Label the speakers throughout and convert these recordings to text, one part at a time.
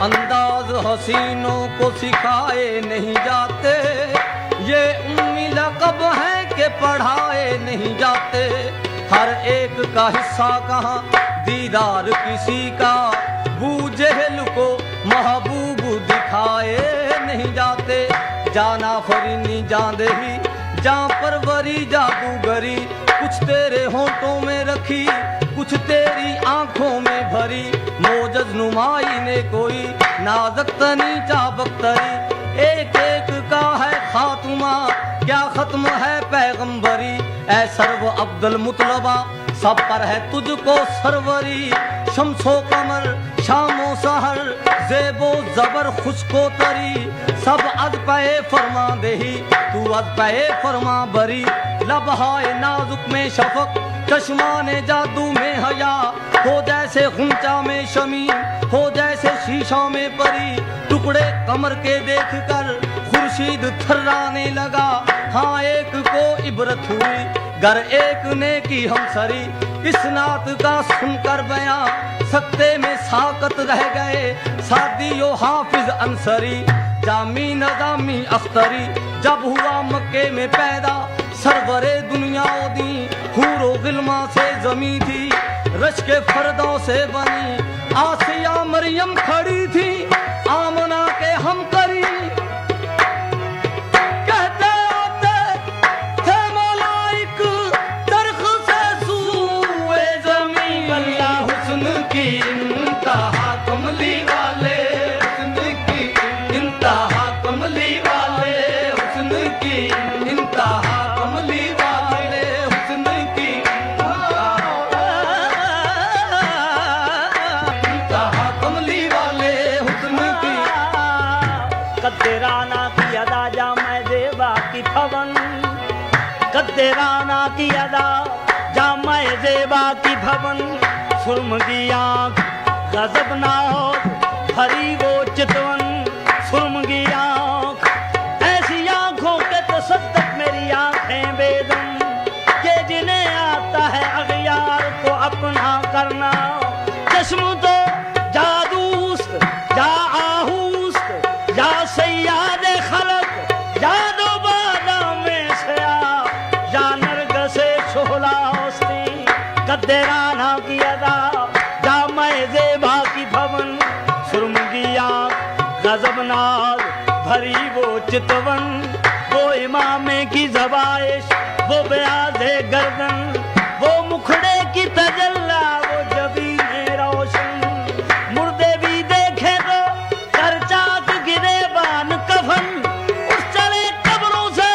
Speaker 1: انداز حسینوں کو سکھائے نہیں جاتے، یہ امی لقب ہے کہ پڑھائے نہیں جاتے، ہر ایک کا حصہ کہاں دیدار کسی کا، بو جہل کو محبوب دکھائے نہیں جاتے، جانا فرینی جان دہی جان پروری جادوگری، کچھ تیرے ہونٹوں میں رکھی کچھ تیری آنکھوں میں بھری، موجز نمائی نے کوئی نازک تنی چابک تری، ایک ایک کا ہے خاتمہ کیا ختم ہے پیغمبری، اے سرو عبد المطلبہ سب پر ہے تجھ کو سروری، شمس و قمر شام و سحر زیب و زبر خشک و تری، سب از پہ فرما دہی تو از پہ فرما بری، لبہائے نازک میں شفق چشمان جادو میں حیا، ہو جیسے غنچہ میں شمیم ہو جیسے شیشوں میں پری، ٹکڑے کمر کے دیکھ کر خورشید تھرانے لگا، ہاں ایک کو عبرت ہوئی گر ایک نے کی ہم سری، اس نعت کا سن کر بیاں سکتے میں ساکت رہ گئے سعدی و حافظ انصری، جامی نظامی اختری جب ہوا مکے میں پیدا، سرور دنیا دی حور و غلما سے زمیں تھی، رش کے فردوں سے بنی آسیہ مریم کھڑی تھی، آمنہ کے ہم کری کہتے آتے تھے ملائک درخ سے سوئے زمین، اللہ حسن کی انتہا کملی والے، حسن کی انتہا کملی والے، حسن کی انتہا کملی والے، حسن کی انتہا کملی والے، حسن کی
Speaker 2: قدرانہ کی ادا جامع زیبا کی بھون، قدرانہ کی ادا جامع زیبا کی بھون، سرمگی آنکھ غضب ناک بھری وہ چتون، سرمگی آنکھ ایسی آنکھوں کے تصدق میری آنکھیں بے دم، کہ جنہیں آتا ہے اغیار کو اپنا کرنا، چشم تو جادوست یا آہوست یا سیاد خلق یا دوبارہ میں سیاہ یا نرگس شہلا ہوستی، قدرانہ کی ادا جامع زیبا کی بھون، سرمگی آنکھ غضب ناز بھری وہ چتون، وہ امام کی زبائش وہ بیاض گردن، وہ مکھڑے کی تجلا وہ جبین روشن، مردے بھی دیکھے تو کر چاک گرے بان کفن، اس چلے قبروں سے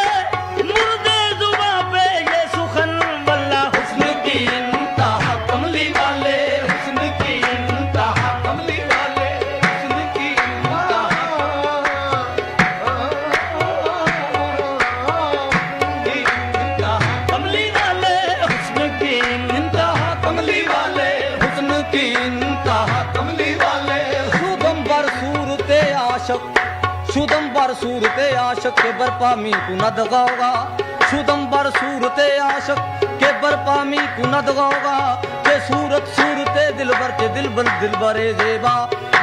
Speaker 2: مردے زباں پہ یہ سخن، واللہ حسن
Speaker 1: کی انتہا کملی والے، حسن کی انتہا کملی والے، حسن کی
Speaker 2: کملی والے،
Speaker 1: حسن کی انتہا کملی والے، حسن کی انتہا کملی والے، شدم بر صورت عاشق، شدم بر صورت عاشق کے برپا می کند گاؤگا، شدم بر صورت عاشق کے برپا می کند گاؤگا، کہ صورت صورت دلبر کے دلبر دلبر زیبا،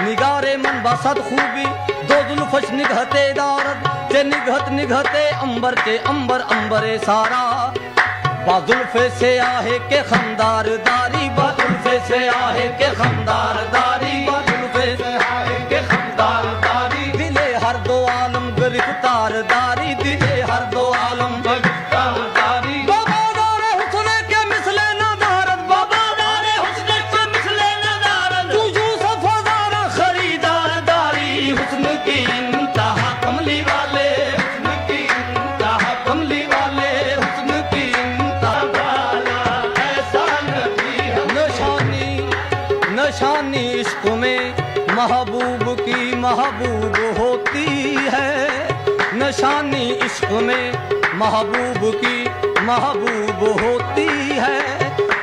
Speaker 1: نگار من باسد خوبی دو زلفش نگہتے دارد، کہ نگہت نگہتے امبر کے امبر امبر سارا، بازلف سے آہے کے خمدار داری، بازلف سے آہے کے خمدار داری، بازلف سے آہے کے خمدار داری، دلے ہر دو عالم گرفتار داری، دلے ہر دو عالم گرفتار داری، بابا دار حسن کے مثل ندارت، بابا دار حسن کے مثل ندارت، تو یوسف ہزارہ خریدار داری، حسن کی انتہا کملی والے، حسن کی انتہا کملی والے، حسن کی نشانی عشق میں محبوب کی محبوب ہوتی ہے، نشانی عشق میں محبوب کی محبوب ہوتی ہے،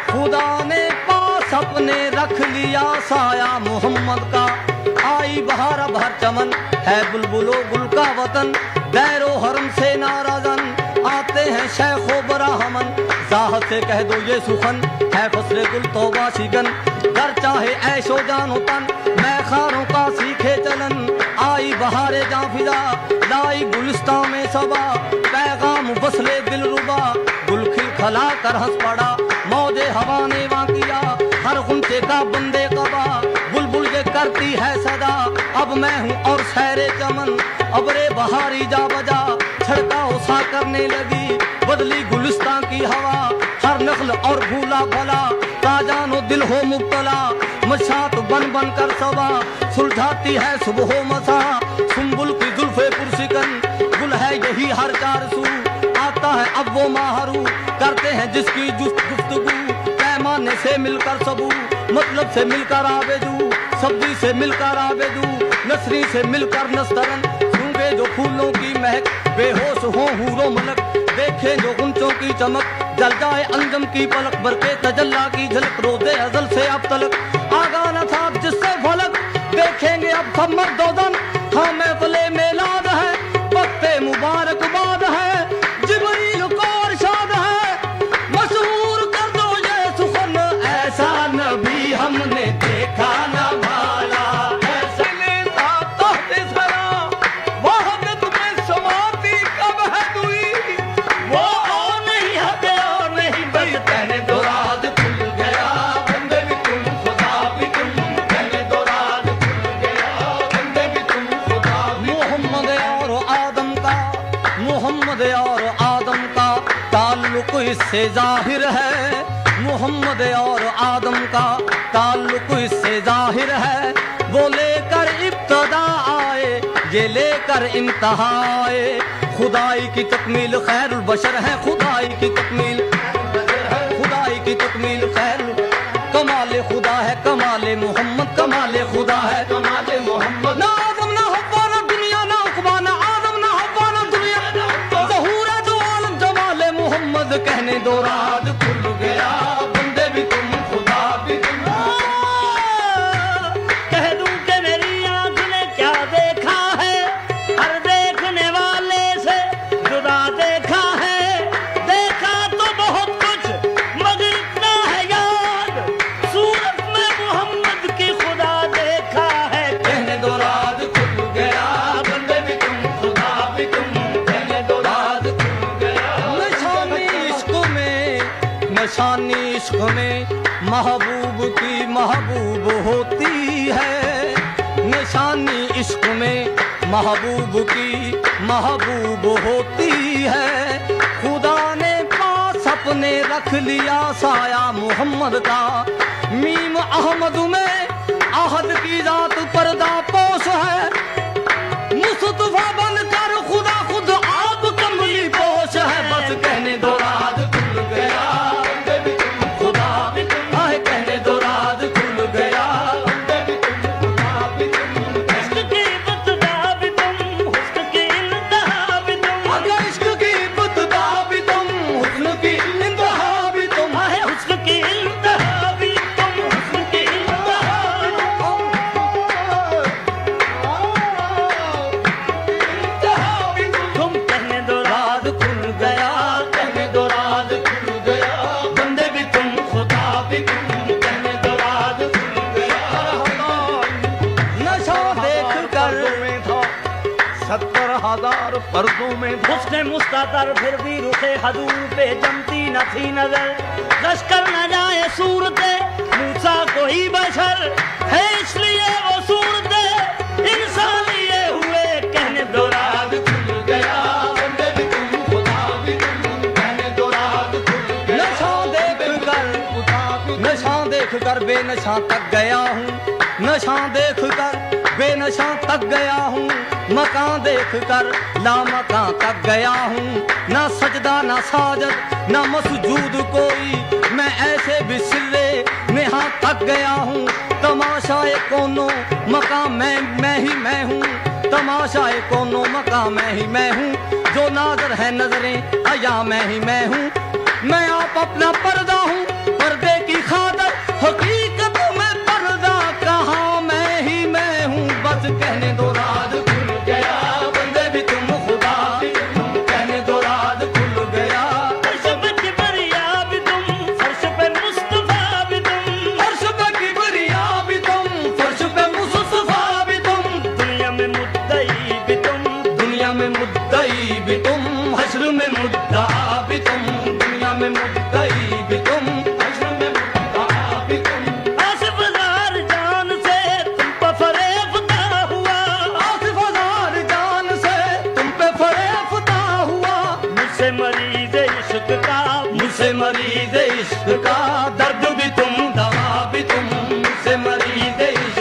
Speaker 1: خدا نے پاس اپنے رکھ لیا سایہ محمد کا، آئی بہار اب ہر چمن ہے بلبل و گل کا وطن، دیر و حرم سے نارازن آتے ہیں شیخ و براہمن، زاہد سے کہہ دو یہ سخن ہے فصل گل توبہ شگن، گر چاہے عیش و جان و تن میں خاروں کا سیکھے چل चला कर हंस पड़ा, मौजे हवा ने वां किया, हर गुंचे का बंदे कबा, बुलबुल ये करती है सदा, अब मैं हूँ और सैरे चमन, अबरे बहारी जा बजा, छड़काओ सा करने लगी, बदली गुलिस्तां की हवा, हर नस्ल और भूला भला, ताजानो दिल हो मुब्तला, मशात बन बन कर सवा, सुलझाती है सुबह मसा, सुम्बुल की जुल्फे पुरसिकन, गुल है यही हर चार सू, आता है अब वो माहरू, करते हैं जिसकी गुफ्तगू, पैमाने से मिलकर सबू, मतलब से मिलकर आबेदू, सब्जी से मिलकर आबेदू, नसरी से मिलकर नस्तरन, सूंघे जो फूलों की महक, बेहोश हो हूरो मलक, देखे जो गुंचों की चमक, जल जाए अंजम की पलक, बरके तजल्ला की झलक, रोदे अजल से अब तलक, आगा न था जिससे फलक, देखेंगे अब सब मर्दोदन, हाँ महफिले मेलाद है, वक्ते मुबारकबाद है, जिब्रील को इरशाद है, मशहूर कर दो ये सुखन, ऐसा नबी हमने देखा न भाला, ऐसा लेता तोहते सरा, वह में तुम्हें समाती कब है दुई, वो और नहीं हटे और नहीं बस कहने दो राज खुल गया, बंदे भी तुम खुदा भी तुम, कहने दो राज खुल गया, बंदे भी तुम खुदा भी, मोहम्मद और आदम का ताल्लुक इससे जाहिर है, मोहम्मद और आदम का ताल्लुक इससे जाहिर है, वो लेकर इब्तदा आए, ये लेकर इंतहा आए, खुदाई की तकमील खैरुल बशर है, खुदाई की तकमील, खुदाई की तकमील खैरुल, कमाल खुदा है, कमाल मोहम्मद, कमाल खुदा है, कमाल मोहम्मद, ना आदम ना हव्वा ना दुनिया ना उक़बा, ना आदम ना हव्वा ना दुनिया, ज़हूर है जो आलम जमाल मोहम्मद, कहने दो राज खुल गया, बंदे भी तुम खुदा भी तुम,
Speaker 2: कह दूं कि मेरी आंख ने क्या देखा है, हर देखने वाले से जुदा देखा है, देखा तो बहुत कुछ मगर इतना है याद, सूरत में मोहम्मद की खुदा देखा है,
Speaker 1: कहने दो राज खुल गया, बंदे भी तुम खुदा भी तुम, कहने दो राज खुल गया, निशानी इश्क में महबूब की महबूब होती है, निशानी इश्क में महबूब की महबूब होती है, खुदा ने पास अपने रख लिया साया मोहम्मद का, मीम अहमद में आहद की जात पर्दा पोश है, मुस्तफा बनकर खुदा खुद आप कमली पोश है, बस कहने दो राज खुल गया, बंदे भी तुम खुदा भी तुम, आए कहने दो राज खुल गया, बंदे भी तुम खुदा भी तुम,
Speaker 2: इश्क की इब्तिदा भी तुम, हुस्न की इंतहा भी तुम,
Speaker 1: अगर इश्क की इब्तिदा भी तुम, हुस्न की इंतहा भी तुम,
Speaker 2: है हुस्न की इंतहा भी तुम, हुस्न की इंतहा भी तुम,
Speaker 1: इंतहा भी तुम,
Speaker 2: तुम कहने दो
Speaker 1: राज खुल गया, कहने दो राज खुल गया, बंदे भी तुम खुदा भी तुम, कहने दो राज खुल गया, नशा देख कर में था 70,000 पर्दों में था,
Speaker 2: उसने मुस्तातर फिर भी रुखे हजूर पे जमती न थी नजर, लश्कर न जाए सूरते मूसा कोई बशर है, इसलिए वो सूरते इंसान ये हुए, कहने दो
Speaker 1: राज खुल गया, बंदे भी तुम खुदा भी तुम, कहने दो राज खुल गया, नशा देख कर बेनशा तक गया हूँ, नशा देख कर बेनशा तक गया हूँ, मकान देख कर लामकां तक गया हूँ, ना सजदा ना साजद ना मसजूद कोई, मैं ऐसे बिसरे नेहा तक गया हूँ, तमाशाए कोनो मकाम मैं ही मैं हूँ, तमाशाए कोनो मकाम मैं ही मैं हूँ, जो नाजर है नजरें अया मैं ही मैं हूँ, मैं आप अपना पर्दा हूँ, पर्दे की खातर हकीकत में पर्दा कहाँ मैं ही मैं हूँ, बस कहने दो राज खुल गया, बंदे भी तुम खुदा भी तुम, कहने दो राज खुल गया,
Speaker 2: फर्श पे किबरिया भी तुम, फर्श पे मुस्तफा भी तुम,
Speaker 1: फर्श पे किबरिया भी तुम, फर्श पे मुस्तफा भी तुम,
Speaker 2: दुनिया में मुद्दई भी तुम,
Speaker 1: दुनिया में मुद्दई भी तुम, हश्र में मुद्दा भी तुम, दुनिया में मुद्दा عشق کا درد بھی تم دوا بھی تم سے مریض عشق